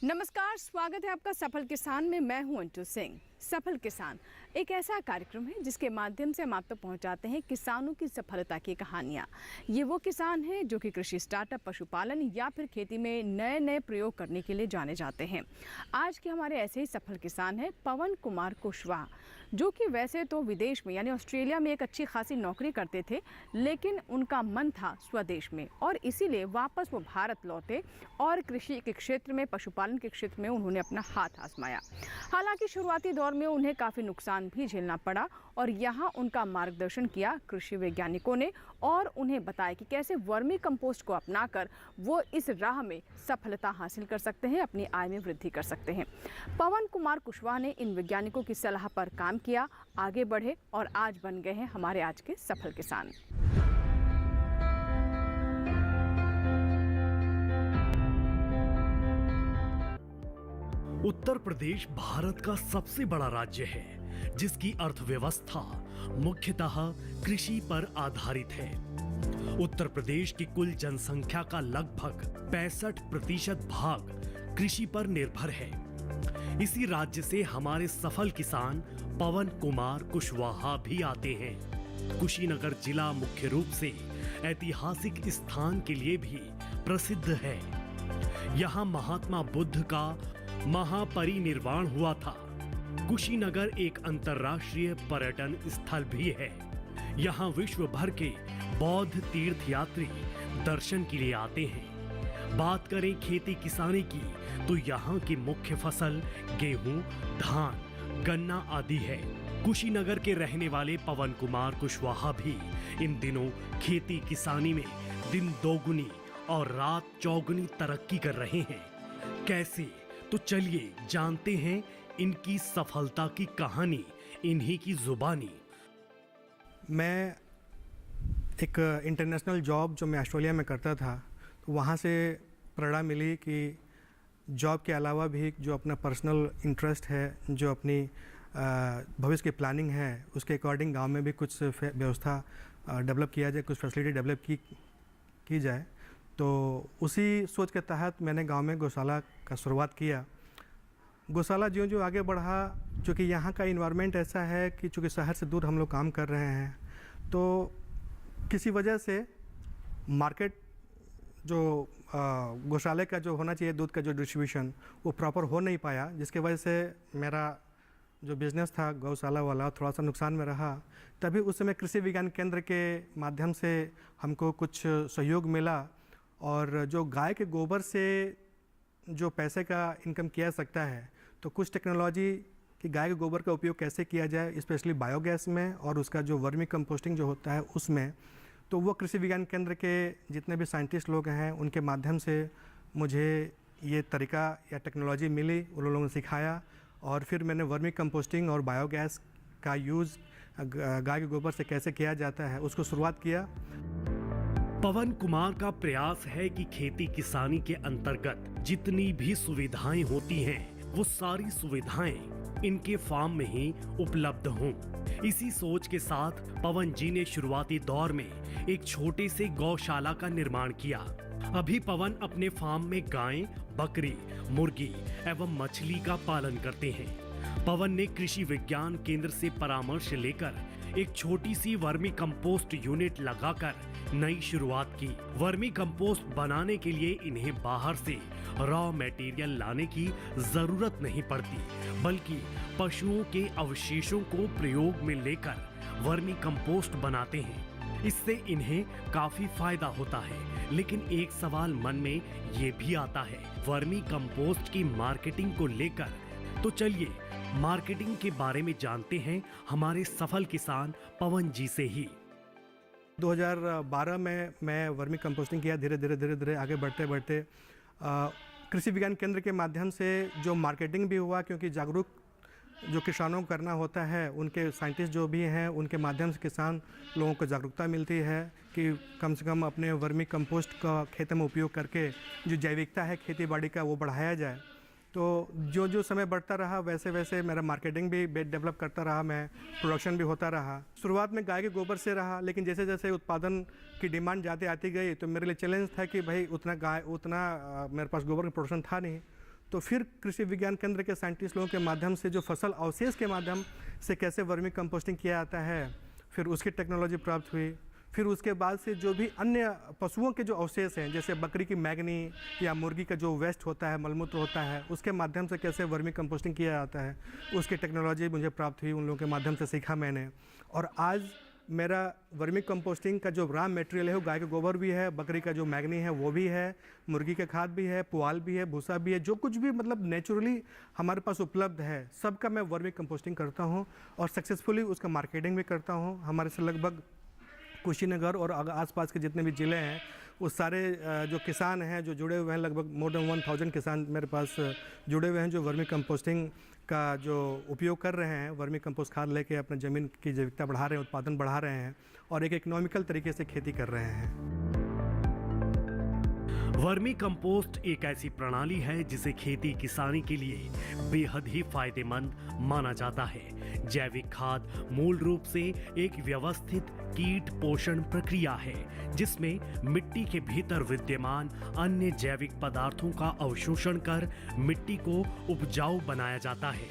नमस्कार, स्वागत है आपका सफल किसान में। मैं हूं अंटू सिंह। सफल किसान एक ऐसा कार्यक्रम है जिसके माध्यम से हम आप तक पहुंचाते हैं किसानों की सफलता की कहानियां। ये वो किसान हैं जो कि कृषि स्टार्टअप, पशुपालन या फिर खेती में नए नए प्रयोग करने के लिए जाने जाते हैं। आज के हमारे ऐसे ही सफल किसान हैं पवन कुमार कुशवाहा, जो कि वैसे तो विदेश में यानी ऑस्ट्रेलिया में एक अच्छी खासी नौकरी करते थे, लेकिन उनका मन था स्वदेश में और इसीलिए वापस वो भारत लौटे और कृषि के क्षेत्र में, पशुपालन के क्षेत्र में उन्होंने अपना हाथ आजमाया। हालांकि शुरुआती दौर में उन्हें काफ़ी नुकसान भी झेलना पड़ा और यहाँ उनका मार्गदर्शन किया कृषि वैज्ञानिकों ने और उन्हें बताया कि कैसे वर्मी कंपोस्ट को अपनाकर वो इस राह में सफलता हासिल कर सकते हैं, अपनी आय में वृद्धि कर सकते हैं। पवन कुमार कुशवाहा ने इन वैज्ञानिकों की सलाह पर काम किया, आगे बढ़े और आज बन गए हैं हमारे आज के सफल किसान। उत्तर प्रदेश भारत का सबसे बड़ा राज्य है, जिसकी अर्थव्यवस्था मुख्यतः कृषि पर आधारित है। उत्तर प्रदेश की कुल जनसंख्या का लगभग 65% भाग कृषि पर निर्भर है। इसी राज्य से हमारे सफल किसान पवन कुमार कुशवाहा भी आते हैं। कुशीनगर जिला मुख्य रूप से ऐतिहासिक स्थान के लिए भी प्रसिद्ध है। यहाँ महात्मा बुद्ध का महापरिनिर्वाण हुआ था। कुशीनगर एक अंतर्राष्ट्रीय पर्यटन स्थल भी है। यहाँ विश्व भर के बौद्ध तीर्थयात्री दर्शन के लिए आते हैं। बात करें खेती किसानी की तो यहाँ की मुख्य फसल गेहूं, धान, गन्ना आदि है। कुशीनगर के रहने वाले पवन कुमार कुशवाहा भी इन दिनों खेती किसानी में दिन दोगुनी और रात चौगुनी तरक्की कर रहे हैं। कैसे? तो चलिए जानते हैं इनकी सफलता की कहानी इन्हीं की जुबानी। मैं एक इंटरनेशनल जॉब जो मैं ऑस्ट्रेलिया में करता था, तो वहाँ से प्रेरणा मिली कि जॉब के अलावा भी जो अपना पर्सनल इंटरेस्ट है, जो अपनी भविष्य की प्लानिंग है, उसके अकॉर्डिंग गांव में भी कुछ व्यवस्था डेवलप किया जाए, कुछ फैसिलिटी डेवलप की जाए। तो उसी सोच के तहत मैंने गांव में गौशाला का शुरुआत किया। गौशाला जो आगे बढ़ा, चूँकि यहाँ का इन्वायरमेंट ऐसा है कि चूँकि शहर से दूर हम लोग काम कर रहे हैं, तो किसी वजह से मार्केट जो गौशाले का जो होना चाहिए, दूध का जो डिस्ट्रीब्यूशन, वो प्रॉपर हो नहीं पाया, जिसकी वजह से मेरा जो बिज़नेस था गौशाला वाला थोड़ा सा नुकसान में रहा। तभी उस समय कृषि विज्ञान केंद्र के माध्यम से हमको कुछ सहयोग मिला और जो गाय के गोबर से जो पैसे का इनकम किया जा सकता है, तो कुछ टेक्नोलॉजी कि गाय के गोबर का उपयोग कैसे किया जाए, स्पेशली बायोगैस में और उसका जो वर्मी कंपोस्टिंग जो होता है उसमें, तो वो कृषि विज्ञान केंद्र के जितने भी साइंटिस्ट लोग हैं उनके माध्यम से मुझे ये तरीका या टेक्नोलॉजी मिली, उन लोगों ने सिखाया और फिर मैंने वर्मी कंपोस्टिंग और बायोगैस का यूज़ गाय के गोबर से कैसे किया जाता है उसको शुरुआत किया। पवन कुमार का प्रयास है कि खेती किसानी के अंतर्गत जितनी भी सुविधाएं होती हैं, वो सारी सुविधाएं इनके फार्म में ही उपलब्ध हों। इसी सोच के साथ पवन जी ने शुरुआती दौर में एक छोटे से गौशाला का निर्माण किया। अभी पवन अपने फार्म में गायें, बकरी, मुर्गी एवं मछली का पालन करते हैं। पवन ने कृषि विज्ञान केंद्र से परामर्श लेकर एक छोटी सी वर्मी कंपोस्ट यूनिट लगाकर नई शुरुआत की। वर्मी कंपोस्ट बनाने के लिए इन्हें बाहर से रॉ मटेरियल लाने की जरूरत नहीं पड़ती, बल्कि पशुओं के अवशेषों को प्रयोग में लेकर वर्मी कंपोस्ट बनाते हैं। इससे इन्हें काफी फायदा होता है। लेकिन एक सवाल मन में ये भी आता है वर्मी कंपोस्ट की मार्केटिंग को लेकर। तो चलिए मार्केटिंग के बारे में जानते हैं हमारे सफल किसान पवन जी से ही। 2012 में मैं वर्मी कंपोस्टिंग किया। धीरे धीरे आगे बढ़ते बढ़ते कृषि विज्ञान केंद्र के माध्यम से जो मार्केटिंग भी हुआ, क्योंकि जागरूक जो किसानों को करना होता है, उनके साइंटिस्ट जो भी हैं उनके माध्यम से किसान लोगों को जागरूकता मिलती है कि कम से कम अपने वर्मी कंपोस्ट का खेत में उपयोग करके जो जैविकता है खेती बाड़ी का वो बढ़ाया जाए। तो जो समय बढ़ता रहा वैसे वैसे मेरा मार्केटिंग भी डेवलप करता रहा, मैं प्रोडक्शन भी होता रहा। शुरुआत में गाय के गोबर से रहा, लेकिन जैसे जैसे उत्पादन की डिमांड ज़्यादा आती गई तो मेरे लिए चैलेंज था कि भाई उतना मेरे पास गोबर का प्रोडक्शन था नहीं। तो फिर कृषि विज्ञान केंद्र के साइंटिस्ट लोगों के माध्यम से जो फसल अवशेष के माध्यम से कैसे वर्मी कंपोस्टिंग किया जाता है, फिर उसकी टेक्नोलॉजी प्राप्त हुई। फिर उसके बाद से जो भी अन्य पशुओं के जो अवशेष हैं, जैसे बकरी की मैगनी या मुर्गी का जो वेस्ट होता है, मलमूत्र होता है, उसके माध्यम से कैसे वर्मी कंपोस्टिंग किया जाता है, उसकी टेक्नोलॉजी मुझे प्राप्त हुई, उन लोगों के माध्यम से सीखा मैंने। और आज मेरा वर्मी कंपोस्टिंग का जो रॉ मटेरियल है वो गाय का गोबर भी है, बकरी का जो मैगनी है वो भी है, मुर्गी का खाद भी है, पुआल भी है, भूसा भी है, जो कुछ भी मतलब नेचुरली हमारे पास उपलब्ध है सबका मैं वर्मी कंपोस्टिंग करता हूँ और सक्सेसफुली उसका मार्केटिंग भी करता हूँ। हमारे से लगभग कुशीनगर और आसपास के जितने भी ज़िले हैं वो सारे जो किसान हैं जो जुड़े हुए हैं, लगभग मोर देन 1000 किसान मेरे पास जुड़े हुए हैं जो वर्मी कंपोस्टिंग का जो उपयोग कर रहे हैं, वर्मी कंपोस्ट खाद लेके अपने ज़मीन की जैविकता बढ़ा रहे हैं, उत्पादन बढ़ा रहे हैं और एक इकोनॉमिकल तरीके से खेती कर रहे हैं। वर्मी कंपोस्ट एक ऐसी प्रणाली है जिसे खेती किसानी के लिए बेहद ही फायदेमंद माना जाता है। जैविक खाद मूल रूप से एक व्यवस्थित कीट पोषण प्रक्रिया है जिसमें मिट्टी के भीतर विद्यमान अन्य जैविक पदार्थों का अवशोषण कर मिट्टी को उपजाऊ बनाया जाता है।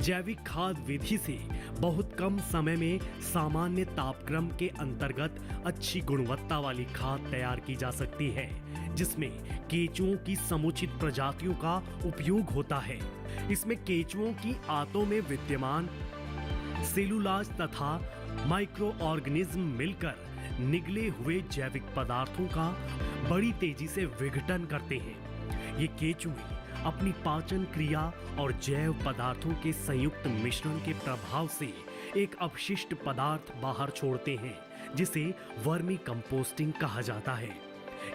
जैविक खाद विधि से बहुत कम समय में सामान्य तापक्रम के अंतर्गत अच्छी गुणवत्ता वाली खाद तैयार की जा सकती है, जिसमें केंचुओं की समुचित प्रजातियों का उपयोग होता है। इसमें केंचुओं की आंतों में विद्यमान सेलुलोज तथा माइक्रो ऑर्गेनिज्म मिलकर निगले हुए जैविक पदार्थों का बड़ी तेजी से विघटन करते हैं। ये केंचुए अपनी पाचन क्रिया और जैव पदार्थों के संयुक्त मिश्रण के प्रभाव से एक अपशिष्ट पदार्थ बाहर छोड़ते हैं जिसे वर्मी कंपोस्टिंग कहा जाता है।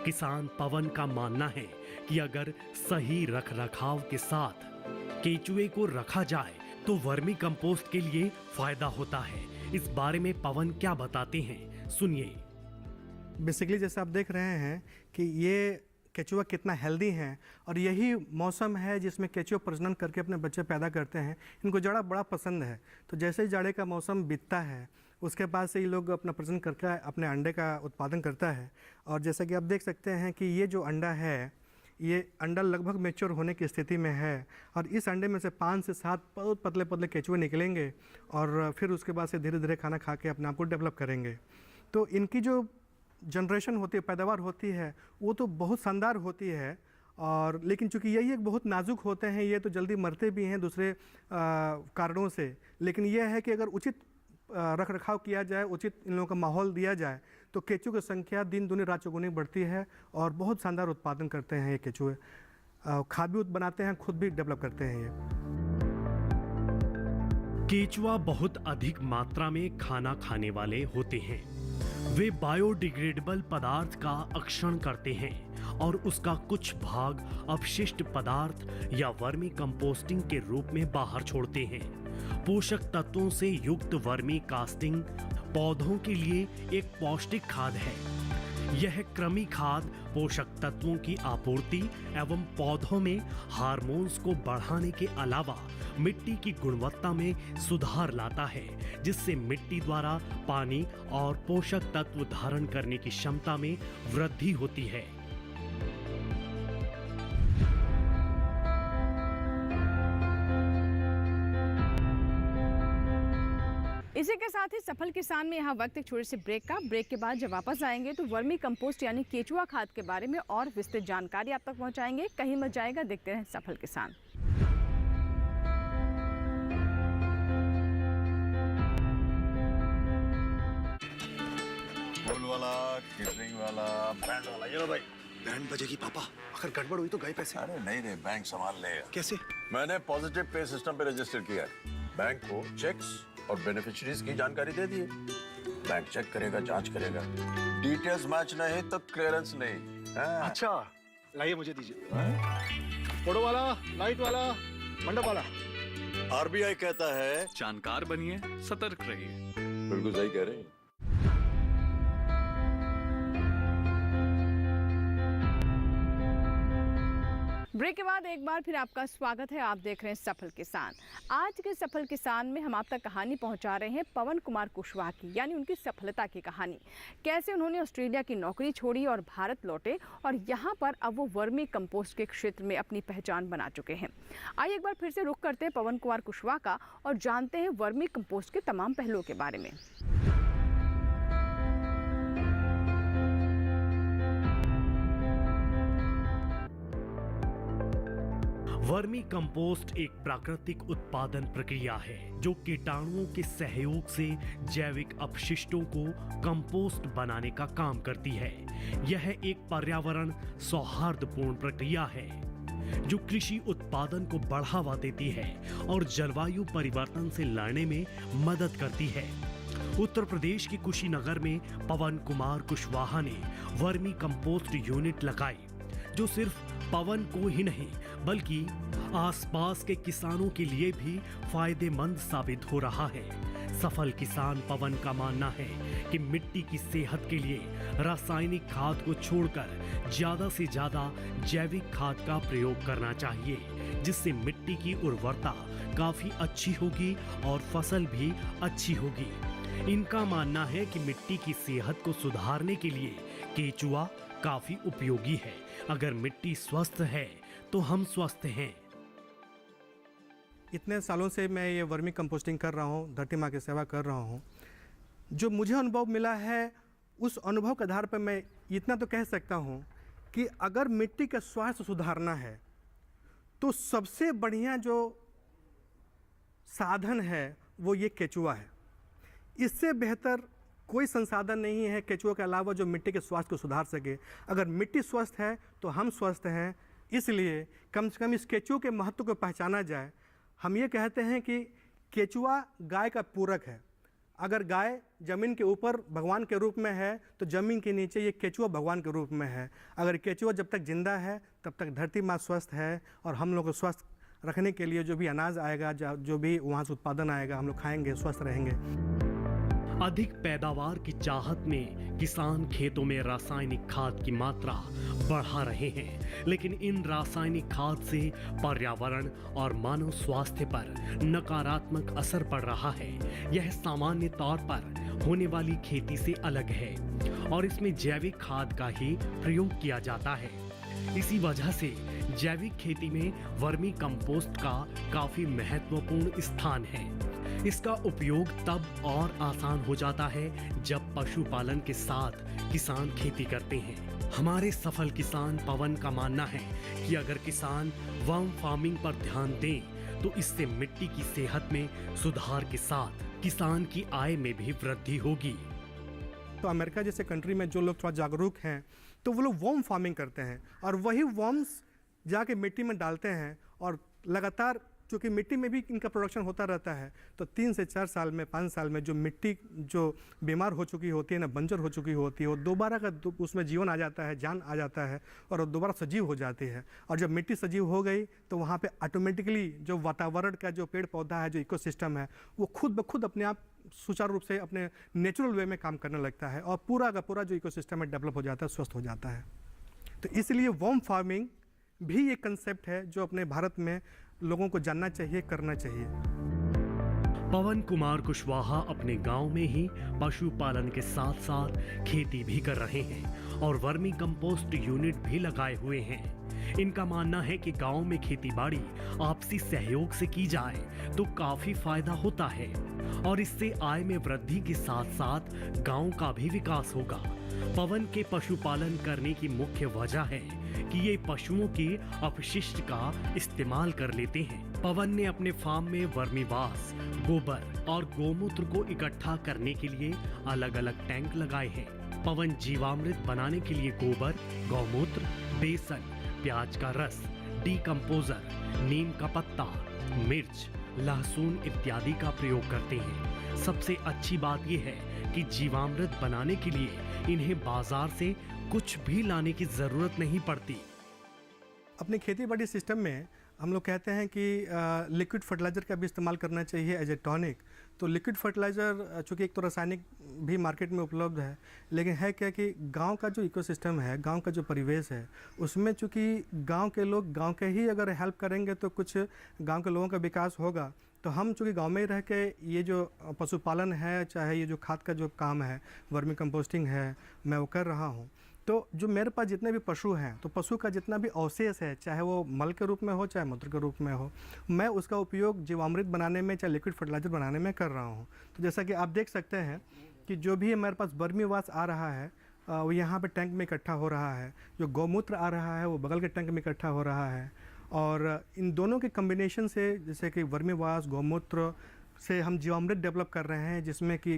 किसान पवन का मानना है कि अगर सही रखरखाव के साथ केंचुए को रखा जाए तो वर्मी कंपोस्ट के लिए फायदा होता है। इस बारे में पवन क्या बताते हैं, सुनिए। बेसिकली जैसे आप देख रहे हैं कि ये केंचुआ कितना हेल्दी हैं और यही मौसम है जिसमें केंचुआ प्रजनन करके अपने बच्चे पैदा करते हैं। इनको जाड़ा बड़ा पसंद है, तो जैसे ही जाड़े का मौसम बीतता है उसके बाद से ये लोग अपना प्रजनन करके अपने अंडे का उत्पादन करता है। और जैसा कि आप देख सकते हैं कि ये जो अंडा है, ये अंडा लगभग मैच्योर होने की स्थिति में है और इस अंडे में से 5 से 7 बहुत पतले पतले केंचुए निकलेंगे और फिर उसके बाद से धीरे धीरे खाना खा के अपने आप को डेवलप करेंगे। तो इनकी जो जनरेशन होती है, पैदावार होती है, वो तो बहुत शानदार होती है। और लेकिन चूंकि यही एक बहुत नाजुक होते हैं, ये तो जल्दी मरते भी हैं दूसरे कारणों से। लेकिन यह है कि अगर उचित रख रखाव किया जाए, उचित इन लोगों का माहौल दिया जाए तो केंचुए की संख्या दिन दूनी रात चौगुनी बढ़ती है और बहुत शानदार उत्पादन करते हैं ये केंचुए। खाद भी बनाते हैं, खुद भी डेवलप करते हैं ये। केंचुआ बहुत अधिक मात्रा में खाना खाने वाले होते हैं। वे बायोडिग्रेडेबल पदार्थ का अक्षरण करते हैं और उसका कुछ भाग अपशिष्ट पदार्थ या वर्मी कंपोस्टिंग के रूप में बाहर छोड़ते हैं। पोषक तत्वों से युक्त वर्मी कास्टिंग पौधों के लिए एक पौष्टिक खाद है। यह कृमि खाद पोषक तत्वों की आपूर्ति एवं पौधों में हार्मोन्स को बढ़ाने के अलावा मिट्टी की गुणवत्ता में सुधार लाता है, जिससे मिट्टी द्वारा पानी और पोषक तत्व धारण करने की क्षमता में वृद्धि होती है। इसी के साथ ही सफल किसान में यहाँ वक्त एक छोटे से ब्रेक के बाद जब वापस आएंगे तो वर्मी कंपोस्ट यानी केंचुआ खाद के बारे में और विस्तृत जानकारी आप तक पहुँचाएंगे। कहीं मत जाएगा, देखते रहें सफल किसान। फूल वाला, केटरिंग वाला, बैंड वाला, ये लो भाई। बैंड बजेगी पापा, अगर गड़बड़ हुई तो गए पैसे। अरे नहीं रे, बैंक संभाल लेगा। कैसे? मैंने पॉजिटिव पे सिस्टम पे रजिस्टर किया है। बैंक को चेक्स और बेनिफिशियरीज की जानकारी दे दी है। बैंक चेक करेगा, जांच करेगा, डिटेल्स मैच नहीं तो क्लियरेंस नहीं। अच्छा, लाइए मुझे दीजिए। फोटो वाला, लाइट वाला, मंडप वाला। आरबीआई कहता है जानकार बनिए, सतर्क रहिए। बिल्कुल सही कह रहे हैं। ब्रेक के बाद एक बार फिर आपका स्वागत है। आप देख रहे हैं सफल किसान। आज के सफल किसान में हम आप तक कहानी पहुंचा रहे हैं पवन कुमार कुशवाहा की, यानी उनकी सफलता की कहानी। कैसे उन्होंने ऑस्ट्रेलिया की नौकरी छोड़ी और भारत लौटे और यहां पर अब वो वर्मी कंपोस्ट के क्षेत्र में अपनी पहचान बना चुके हैं। आइए एक बार फिर से रुख करते हैं पवन कुमार कुशवाहा का और जानते हैं वर्मी कंपोस्ट के तमाम पहलुओं के बारे में। वर्मी कंपोस्ट एक प्राकृतिक उत्पादन प्रक्रिया है जो कीटाणुओं के सहयोग से जैविक अपशिष्टों को कंपोस्ट बनाने का काम करती है। यह एक पर्यावरण सौहार्दपूर्ण प्रक्रिया है जो कृषि उत्पादन को बढ़ावा देती है और जलवायु परिवर्तन से लड़ने में मदद करती है। उत्तर प्रदेश के कुशीनगर में पवन कुमार कुशवाहा ने वर्मी कंपोस्ट यूनिट लगाई जो सिर्फ पवन को ही नहीं बल्कि आसपास के किसानों के लिए भी फायदेमंद साबित हो रहा है। सफल किसान पवन का मानना है कि मिट्टी की सेहत के लिए रासायनिक खाद को छोड़कर ज्यादा से ज्यादा जैविक खाद का प्रयोग करना चाहिए, जिससे मिट्टी की उर्वरता काफी अच्छी होगी और फसल भी अच्छी होगी। इनका मानना है कि मिट्टी की सेहत को सुधारने के लिए केचुआ काफी उपयोगी है। अगर मिट्टी स्वस्थ है तो हम स्वस्थ हैं। इतने सालों से मैं ये वर्मी कंपोस्टिंग कर रहा हूँ, धरती माँ की सेवा कर रहा हूँ। जो मुझे अनुभव मिला है उस अनुभव के आधार पर मैं इतना तो कह सकता हूँ कि अगर मिट्टी का स्वास्थ्य सुधारना है तो सबसे बढ़िया जो साधन है वो ये केचुआ है। इससे बेहतर कोई संसाधन नहीं है केचुआ के अलावा जो मिट्टी के स्वास्थ्य को सुधार सके। अगर मिट्टी स्वस्थ है तो हम स्वस्थ हैं, इसलिए कम से कम इस केचुए के महत्व को पहचाना जाए। हम ये कहते हैं कि केचुआ गाय का पूरक है। अगर गाय जमीन के ऊपर भगवान के रूप में है तो जमीन के नीचे ये केचुआ भगवान के रूप में है। अगर केचुआ जब तक जिंदा है तब तक धरती माँ स्वस्थ है और हम लोग को स्वस्थ रखने के लिए जो भी अनाज आएगा, जो भी वहाँ से उत्पादन आएगा, हम लोग खाएंगे, स्वस्थ रहेंगे। अधिक पैदावार की चाहत में किसान खेतों में रासायनिक खाद की मात्रा बढ़ा रहे हैं, लेकिन इन रासायनिक खाद से पर्यावरण और मानव स्वास्थ्य पर नकारात्मक असर पड़ रहा है। यह सामान्य तौर पर होने वाली खेती से अलग है और इसमें जैविक खाद का ही प्रयोग किया जाता है। इसी वजह से जैविक खेती में वर्मी कंपोस्ट का काफी महत्वपूर्ण स्थान है। इसका उपयोग तब और आसान हो जाता है जब पशुपालन के साथ किसान खेती करते हैं। हमारे सफल किसान पवन का मानना है कि अगर किसान वर्म फार्मिंग पर ध्यान दें तो इससे मिट्टी की सेहत में सुधार के साथ किसान की आय में भी वृद्धि होगी। तो अमेरिका जैसे कंट्री में जो लोग थोड़ा जागरूक हैं तो वो लोग वर्म फार्मिंग करते हैं और वही वर्म्स जाके मिट्टी में डालते हैं और लगातार, चूँकि मिट्टी में भी इनका प्रोडक्शन होता रहता है, तो 3 से 4 साल में, 5 साल में जो मिट्टी जो बीमार हो चुकी होती है ना, बंजर हो चुकी होती है, वो दोबारा का उसमें जीवन आ जाता है, जान आ जाता है और वो दोबारा सजीव हो जाती है। और जब मिट्टी सजीव हो गई तो वहाँ पे ऑटोमेटिकली जो वातावरण का जो पेड़ पौधा है, जो इकोसिस्टम है, वो खुद ब खुद अपने आप सुचारू रूप से अपने नेचुरल वे में काम करने लगता है और पूरा का पूरा जो इकोसिस्टम है डेवलप हो जाता है, स्वस्थ हो जाता है। तो इसलिए वर्म फार्मिंग भी एक कंसेप्ट है जो अपने भारत में लोगों को जानना चाहिए, करना चाहिए। पवन कुमार कुशवाहा अपने गांव में ही पशुपालन के साथ साथ खेती भी कर रहे हैं और वर्मी कंपोस्ट यूनिट भी लगाए हुए हैं। इनका मानना है कि गांव में खेतीबाड़ी आपसी सहयोग से की जाए तो काफी फायदा होता है और इससे आय में वृद्धि के साथ साथ गांव का भी विकास होगा। पवन के पशुपालन करने की मुख्य वजह है कि ये पशुओं के अपशिष्ट का इस्तेमाल कर लेते हैं। पवन ने अपने फार्म में वर्मीवास, गोबर और गोमूत्र को इकट्ठा करने के लिए अलग अलग टैंक लगाए हैं। पवन जीवामृत बनाने के लिए गोबर, गौमूत्र, बेसन, प्याज का रस, डीकंपोजर, नीम का पत्ता, मिर्च, लहसुन इत्यादि का प्रयोग करते हैं। सबसे अच्छी बात यह है कि जीवामृत बनाने के लिए इन्हें बाजार से कुछ भी लाने की जरूरत नहीं पड़ती। अपने खेती बाड़ी सिस्टम में हम लोग कहते हैं कि लिक्विड फर्टिलाइज़र का भी इस्तेमाल करना चाहिए एज ए टॉनिक। तो लिक्विड फर्टिलाइज़र चूँकि एक तो रासायनिक भी मार्केट में उपलब्ध है, लेकिन है क्या कि गांव का जो इकोसिस्टम है, गांव का जो परिवेश है, उसमें चूँकि गांव के लोग गांव के ही अगर हेल्प करेंगे तो कुछ गांव के लोगों का विकास होगा। तो हम चूँकि गांव में ही रह के ये जो पशुपालन है, चाहे ये जो खाद का जो काम है, वर्मी कंपोस्टिंग है, मैं वो कर रहा हूँ। तो जो मेरे पास जितने भी पशु हैं, तो पशु का जितना भी अवशेष है, चाहे वो मल के रूप में हो चाहे मूत्र के रूप में हो, मैं उसका उपयोग जीवामृत बनाने में चाहे लिक्विड फर्टिलाइज़र बनाने में कर रहा हूँ। तो जैसा कि आप देख सकते हैं कि जो भी हमारे पास वर्मी वाश आ रहा है वो यहाँ पे टैंक में इकट्ठा हो रहा है, जो गौमूत्र आ रहा है वो बगल के टैंक में इकट्ठा हो रहा है, और इन दोनों के कम्बिनेशन से जैसे कि वर्मी वाश, गौमूत्र से हम जीवामृत डेवलप कर रहे हैं, जिसमें कि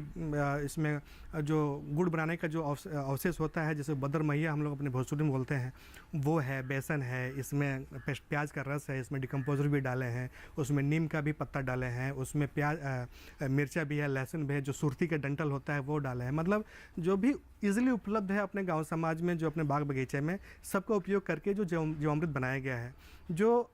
इसमें जो गुड़ बनाने का जो अवशेष होता है, जैसे बदर महिया हम लोग अपने भोजपुरी में बोलते हैं, वो है, बेसन है, इसमें प्याज का रस है, इसमें डिकम्पोजर भी डाले हैं, उसमें नीम का भी पत्ता डाले हैं, उसमें प्याज मिर्चा भी है, लहसुन भी है, जो सुरती का डंठल होता है वो डाले हैं। मतलब जो भी इजीली उपलब्ध है अपने गाँव समाज में, जो अपने बाग बगीचे में, सबका उपयोग करके जो जीवामृत बनाया गया है, जो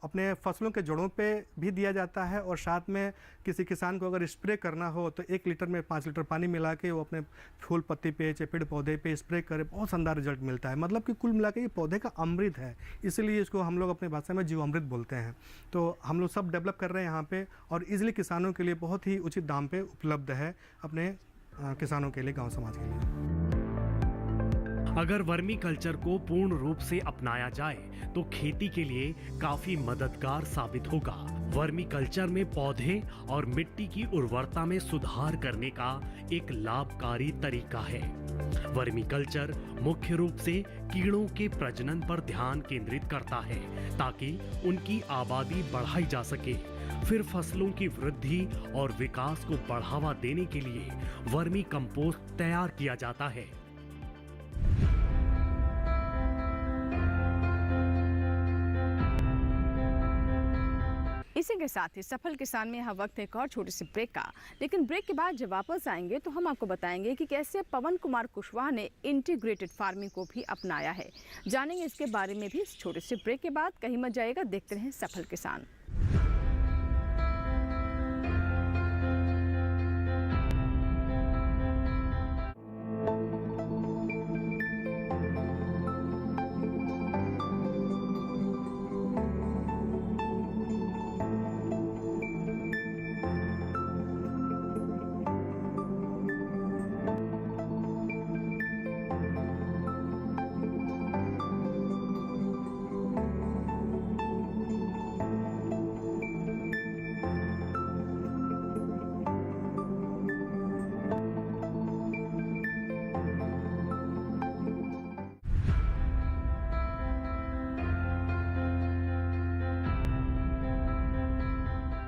अपने फसलों के जड़ों पे भी दिया जाता है, और साथ में किसी किसान को अगर स्प्रे करना हो तो 1 लीटर में 5 लीटर पानी मिला के वो अपने फूल पत्ती पे चाहे पेड़ पौधे पे स्प्रे करे, बहुत शानदार रिजल्ट मिलता है। मतलब कि कुल मिला के ये पौधे का अमृत है, इसलिए इसको हम लोग अपनी भाषा में जीवामृत बोलते हैं। तो हम लोग सब डेवलप कर रहे हैं यहाँ पे, और ईजिली किसानों के लिए बहुत ही उचित दाम पे उपलब्ध है अपने किसानों के लिए, गाँव समाज के लिए। अगर वर्मी कल्चर को पूर्ण रूप से अपनाया जाए तो खेती के लिए काफी मददगार साबित होगा। वर्मी कल्चर में पौधे और मिट्टी की उर्वरता में सुधार करने का एक लाभकारी तरीका है। वर्मी कल्चर मुख्य रूप से कीड़ों के प्रजनन पर ध्यान केंद्रित करता है ताकि उनकी आबादी बढ़ाई जा सके। फिर फसलों की वृद्धि और विकास को बढ़ावा देने के लिए वर्मी कंपोस्ट तैयार किया जाता है। इसी के साथ ही सफल किसान में यहाँ वक्त है एक और छोटी सी ब्रेक का, लेकिन ब्रेक के बाद जब वापस आएंगे तो हम आपको बताएंगे कि कैसे पवन कुमार कुशवाहा ने इंटीग्रेटेड फार्मिंग को भी अपनाया है। जानेंगे इसके बारे में भी इस छोटे से ब्रेक के बाद। कहीं मत जाइएगा, देखते रहें सफल किसान।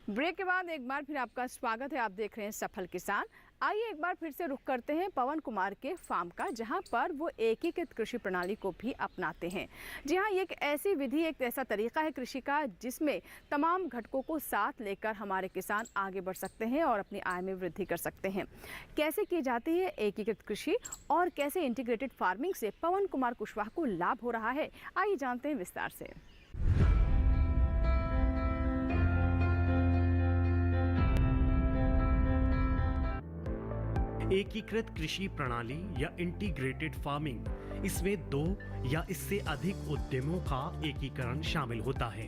ब्रेक के बाद एक बार फिर आपका स्वागत है। आप देख रहे हैं सफल किसान। आइए एक बार फिर से रुख करते हैं पवन कुमार के फार्म का, जहां पर वो एकीकृत कृषि प्रणाली को भी अपनाते हैं। जी हाँ, ये एक ऐसी विधि, एक ऐसा तरीका है कृषि का जिसमें तमाम घटकों को साथ लेकर हमारे किसान आगे बढ़ सकते हैं और अपनी आय में वृद्धि कर सकते हैं। कैसे की जाती है एकीकृत कृषि और कैसे इंटीग्रेटेड फार्मिंग से पवन कुमार कुशवाहा को लाभ हो रहा है, आइए जानते हैं विस्तार से। एकीकृत कृषि प्रणाली या इंटीग्रेटेड फार्मिंग, इसमें 2 या इससे अधिक उद्यमों का एकीकरण शामिल होता है।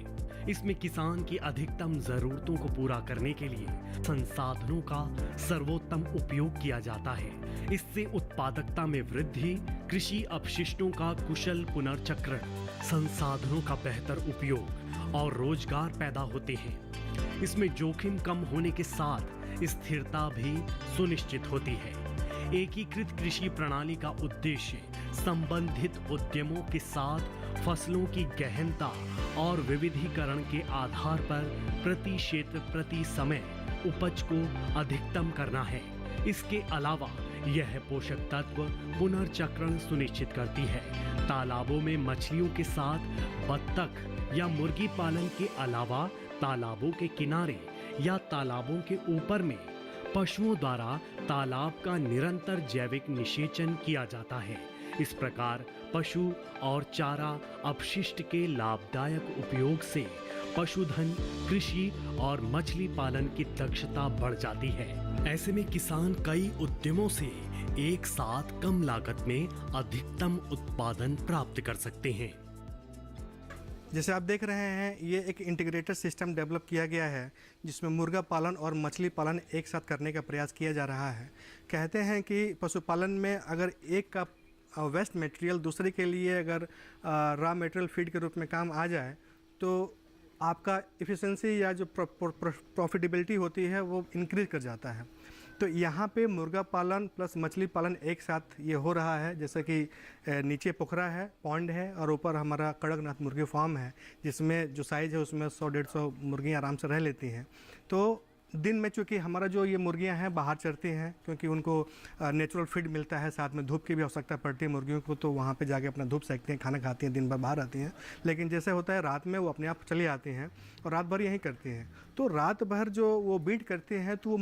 इसमें किसान की अधिकतम जरूरतों को पूरा करने के लिए संसाधनों का सर्वोत्तम उपयोग किया जाता है। इससे उत्पादकता में वृद्धि, कृषि अपशिष्टों का कुशल पुनर्चक्रण, संसाधनों का बेहतर उपयोग और रोजगार पैदा होते हैं। इसमें जोखिम कम होने के साथ स्थिरता भी सुनिश्चित होती है। एकीकृत कृषि प्रणाली का उद्देश्य संबंधित उद्यमों के साथ फसलों की गहनता और विविधीकरण के आधार पर प्रति क्षेत्र प्रति समय उपज को अधिकतम करना है। इसके अलावा यह पोषक तत्व पुनर्चक्रण सुनिश्चित करती है। तालाबों में मछलियों के साथ बत्तख या मुर्गी पालन के अलावा तालाबों के किनारे या तालाबों के ऊपर में पशुओं द्वारा तालाब का निरंतर जैविक निषेचन किया जाता है। इस प्रकार पशु और चारा अपशिष्ट के लाभदायक उपयोग से पशुधन, कृषि और मछली पालन की दक्षता बढ़ जाती है। ऐसे में किसान कई उद्यमों से एक साथ कम लागत में अधिकतम उत्पादन प्राप्त कर सकते हैं। जैसे आप देख रहे हैं, ये एक इंटीग्रेटेड सिस्टम डेवलप किया गया है जिसमें मुर्गा पालन और मछली पालन एक साथ करने का प्रयास किया जा रहा है। कहते हैं कि पशुपालन में अगर एक का वेस्ट मटेरियल दूसरे के लिए अगर रॉ मटेरियल फीड के रूप में काम आ जाए तो आपका इफ़िशेंसी या जो प्रॉफिटेबिलिटी होती है वो इंक्रीज कर जाता है। तो यहाँ पे मुर्गा पालन प्लस मछली पालन एक साथ ये हो रहा है। जैसे कि नीचे पोखरा है, पॉन्ड है और ऊपर हमारा कड़कनाथ मुर्गी फार्म है जिसमें जो साइज़ है उसमें 100-150 मुर्गियाँ आराम से रह लेती हैं। तो दिन में चूँकि हमारा जो ये मुर्गियाँ हैं बाहर चरती हैं क्योंकि उनको नेचुरल फीड मिलता है, साथ में धूप की भी आवश्यकता पड़ती है मुर्गियों को, तो वहाँ पे जाके अपना धूप सेकती हैं, खाना खाती हैं, दिन भर बाहर आती हैं। लेकिन जैसे होता है रात में वो अपने आप चली आती हैं और रात भर यहीं करती हैं। तो रात भर जो वो बीट करती हैं तो वो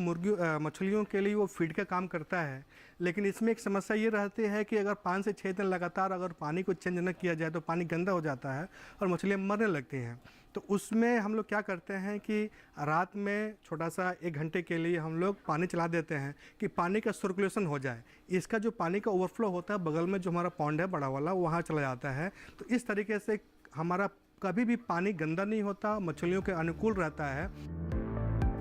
मछलियों के लिए वो फीड का काम करता है। लेकिन इसमें एक समस्या ये रहती है कि अगर 5 से 6 दिन लगातार अगर पानी को चेंज न किया जाए तो पानी गंदा हो जाता है और मछलियाँ मरने लगती हैं। तो उसमें हम लोग क्या करते हैं कि रात में छोटा सा 1 घंटे के लिए हम लोग पानी चला देते हैं कि पानी का सर्कुलेशन हो जाए। इसका जो पानी का ओवरफ्लो होता है बगल में जो हमारा पॉन्ड है बड़ा वाला, वहाँ चला जाता है। तो इस तरीके से हमारा कभी भी पानी गंदा नहीं होता, मछलियों के अनुकूल रहता है।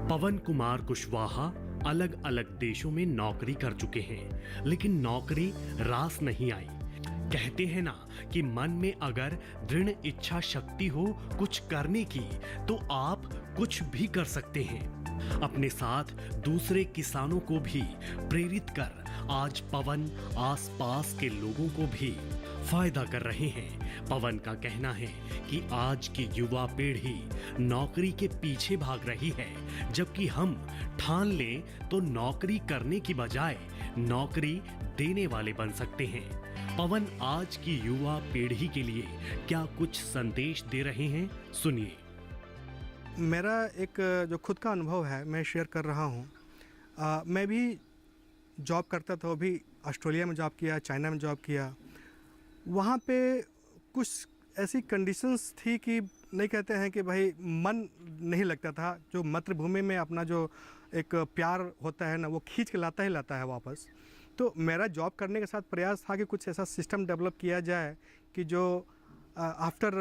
पवन कुमार कुशवाहा अलग अलग देशों में नौकरी कर चुके हैं, लेकिन नौकरी रास नहीं आई। कहते हैं ना कि मन में अगर दृढ़ इच्छा शक्ति हो कुछ करने की तो आप कुछ भी कर सकते हैं। अपने साथ दूसरे किसानों को भी प्रेरित कर आज पवन आसपास के लोगों को भी फायदा कर रहे हैं। पवन का कहना है कि आज की युवा पीढ़ी नौकरी के पीछे भाग रही है, जबकि हम ठान लें तो नौकरी करने की बजाय नौकरी देने वाले बन सकते हैं। पवन आज की युवा पीढ़ी के लिए क्या कुछ संदेश दे रहे हैं, सुनिए। मेरा एक जो खुद का अनुभव है मैं शेयर कर रहा हूँ। मैं भी जॉब करता था, अभी ऑस्ट्रेलिया में जॉब किया, चाइना में जॉब किया। वहाँ पे कुछ ऐसी कंडीशंस थी कि नहीं कहते हैं कि भाई मन नहीं लगता था। जो मातृभूमि में अपना जो एक प्यार होता है ना वो खींच के लाता ही लाता है वापस। तो मेरा जॉब करने के साथ प्रयास था कि कुछ ऐसा सिस्टम डेवलप किया जाए कि जो आफ्टर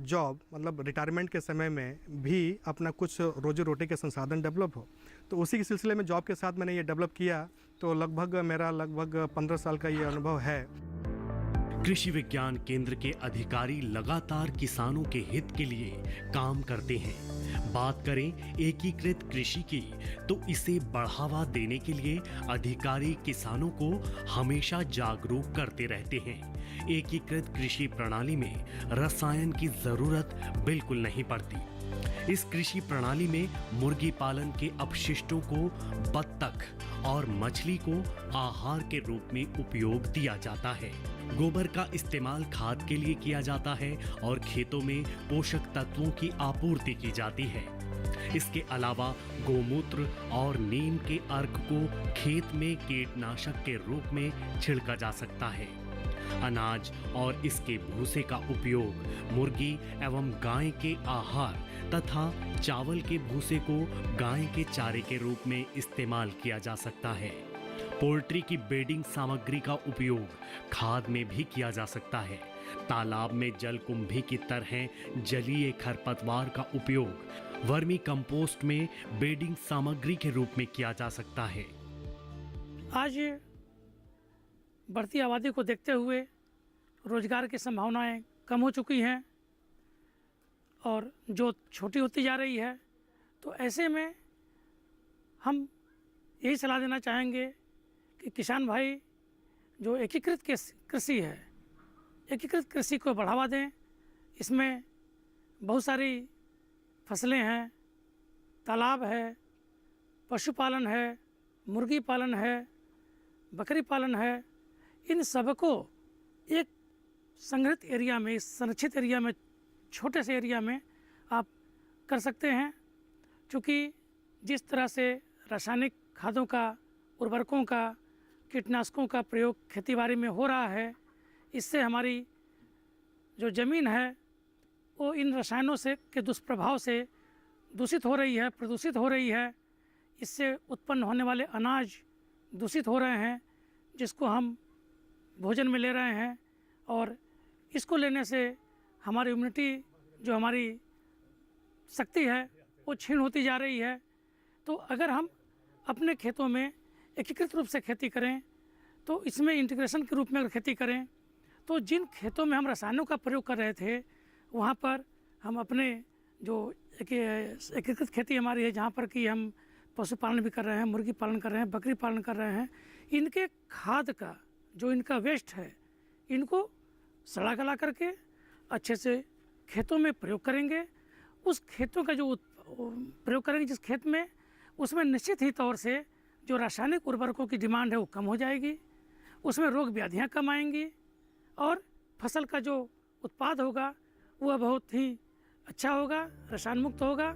जॉब मतलब रिटायरमेंट के समय में भी अपना कुछ रोजी रोटी के संसाधन डेवलप हो। तो उसी के सिलसिले में जॉब के साथ मैंने ये डेवलप किया। तो मेरा लगभग 15 साल का ये अनुभव है। कृषि विज्ञान केंद्र के अधिकारी लगातार किसानों के हित के लिए काम करते हैं। बात करें एकीकृत कृषि की तो इसे बढ़ावा देने के लिए अधिकारी किसानों को हमेशा जागरूक करते रहते हैं। एकीकृत कृषि प्रणाली में रसायन की जरूरत बिल्कुल नहीं पड़ती। इस कृषि प्रणाली में मुर्गी पालन के अपशिष्टों को बत्तख और मछली को आहार के रूप में उपयोग दिया जाता है। गोबर का इस्तेमाल खाद के लिए किया जाता है और खेतों में पोषक तत्वों की आपूर्ति की जाती है। इसके अलावा गोमूत्र और नीम के अर्क को खेत में कीटनाशक के रूप में छिड़का जा सकता है। अनाज और इसके भूसे का उपयोग मुर्गी एवं गाय के आहार तथा चावल के भूसे को गाय के चारे के रूप में इस्तेमाल किया जा सकता है। पोल्ट्री की बेडिंग सामग्री का उपयोग खाद में भी किया जा सकता है। तालाब में जलकुंभी की तरह जलीय खरपतवार का उपयोग वर्मी कंपोस्ट में बेडिंग सामग्री के रूप में किया जा सकता है। आज बढ़ती आबादी को देखते हुए रोजगार की संभावनाएं कम हो चुकी हैं और जो छोटी होती जा रही है। तो ऐसे में हम यही सलाह देना चाहेंगे कि किसान भाई जो एकीकृत कृषि है, एकीकृत कृषि को बढ़ावा दें। इसमें बहुत सारी फसलें हैं, तालाब है, पशुपालन है, मुर्गी पालन है, बकरी पालन है। इन सबको एक संग्रहित एरिया में, संरक्षित एरिया में, छोटे से एरिया में आप कर सकते हैं। क्योंकि जिस तरह से रासायनिक खादों का, उर्वरकों का, कीटनाशकों का प्रयोग खेतीबाड़ी में हो रहा है, इससे हमारी जो ज़मीन है वो इन रसायनों से के दुष्प्रभाव से दूषित हो रही है, प्रदूषित हो रही है। इससे उत्पन्न होने वाले अनाज दूषित हो रहे हैं, जिसको हम भोजन में ले रहे हैं, और इसको लेने से हमारी इम्यूनिटी, जो हमारी शक्ति है, वो क्षीण होती जा रही है। तो अगर हम अपने खेतों में एकीकृत रूप से खेती करें, तो इसमें इंटीग्रेशन के रूप में अगर खेती करें, तो जिन खेतों में हम रसायनों का प्रयोग कर रहे थे, वहाँ पर हम अपने जो एकीकृत खेती हमारी है, जहाँ पर कि हम पशुपालन भी कर रहे हैं, मुर्गी पालन कर रहे हैं, बकरी पालन कर रहे हैं, इनके खाद का जो इनका वेस्ट है, इनको सड़ा गला करके अच्छे से खेतों में प्रयोग करेंगे। उस खेतों का जो प्रयोग करेंगे जिस खेत में, उसमें निश्चित ही तौर से जो रासायनिक उर्वरकों की डिमांड है वो कम हो जाएगी, उसमें रोग व्याधियाँ कम आएंगी, और फसल का जो उत्पाद होगा वह बहुत ही अच्छा होगा, रसायन मुक्त होगा।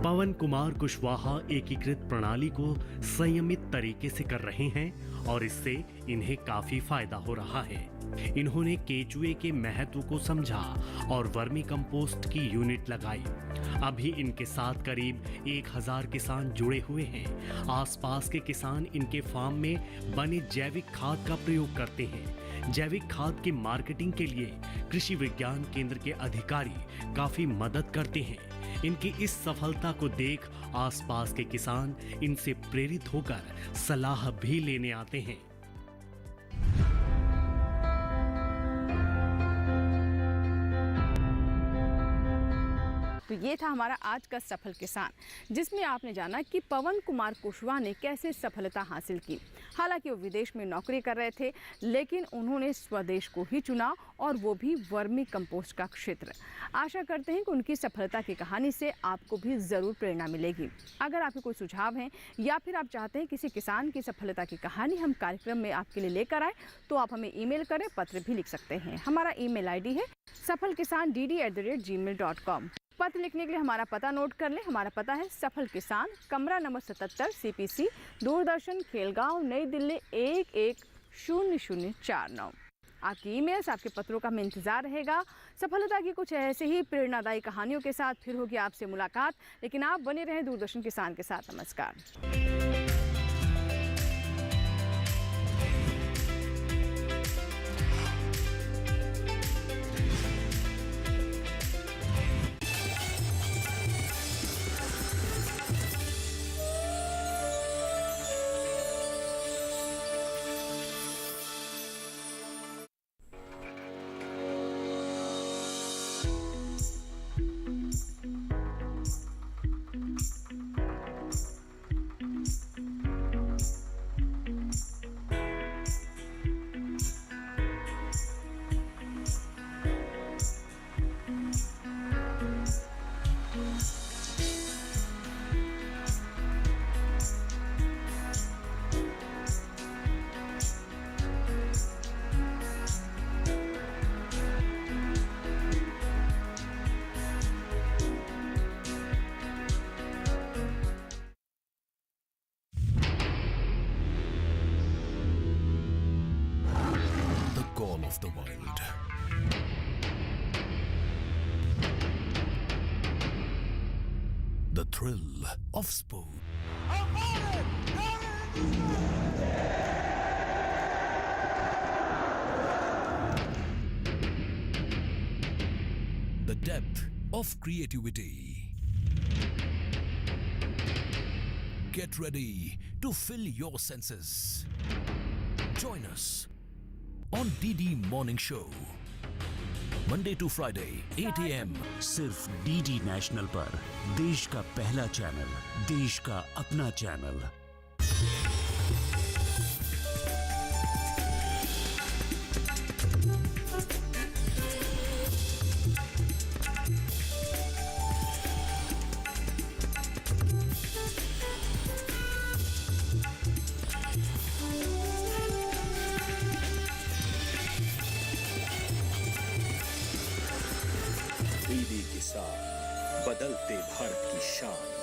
पवन कुमार कुशवाहा एकीकृत प्रणाली को संयमित तरीके से कर रहे हैं और इससे इन्हें काफी फायदा हो रहा है। इन्होंने केचुए के महत्व को समझा और वर्मी कंपोस्ट की यूनिट लगाई। अभी इनके साथ करीब 1000 किसान जुड़े हुए हैं। आसपास के किसान इनके फार्म में बने जैविक खाद का प्रयोग करते हैं। जैविक खाद की मार्केटिंग के लिए कृषि विज्ञान केंद्र के अधिकारी काफी मदद करते हैं। इनकी इस सफलता को देख आसपास के किसान इनसे प्रेरित होकर सलाह भी लेने आते हैं। तो ये था हमारा आज का सफल किसान, जिसमें आपने जाना कि पवन कुमार कुशवाहा ने कैसे सफलता हासिल की। हालांकि वो विदेश में नौकरी कर रहे थे, लेकिन उन्होंने स्वदेश को ही चुना, और वो भी वर्मी कंपोस्ट का क्षेत्र। आशा करते हैं कि उनकी सफलता की कहानी से आपको भी ज़रूर प्रेरणा मिलेगी। अगर आपके कोई सुझाव हैं या फिर आप चाहते हैं किसी किसान की सफलता की कहानी हम कार्यक्रम में आपके लिए लेकर आए, तो आप हमें ईमेल करें, पत्र भी लिख सकते हैं। हमारा ईमेल आईडी है safalkisan@gmail.com। पत्र लिखने के लिए हमारा पता नोट कर लें। हमारा पता है सफल किसान, कमरा नंबर 77, CPC, दूरदर्शन, खेलगांव, नई दिल्ली 110049। आपकी ईमेल्स, आपके पत्रों का हमें इंतजार रहेगा। सफलता की कुछ ऐसे ही प्रेरणादायी कहानियों के साथ फिर होगी आपसे मुलाकात, लेकिन आप बने रहें दूरदर्शन किसान के साथ। नमस्कार। Of the wild. The thrill of sport. The depth of creativity. Get ready to fill your senses. Join us on DD Morning Show, Monday to Friday, 8 AM. सिर्फ DD नेशनल पर, देश का पहला चैनल, देश का अपना चैनल। DD किसान, बदलते भारत की शान।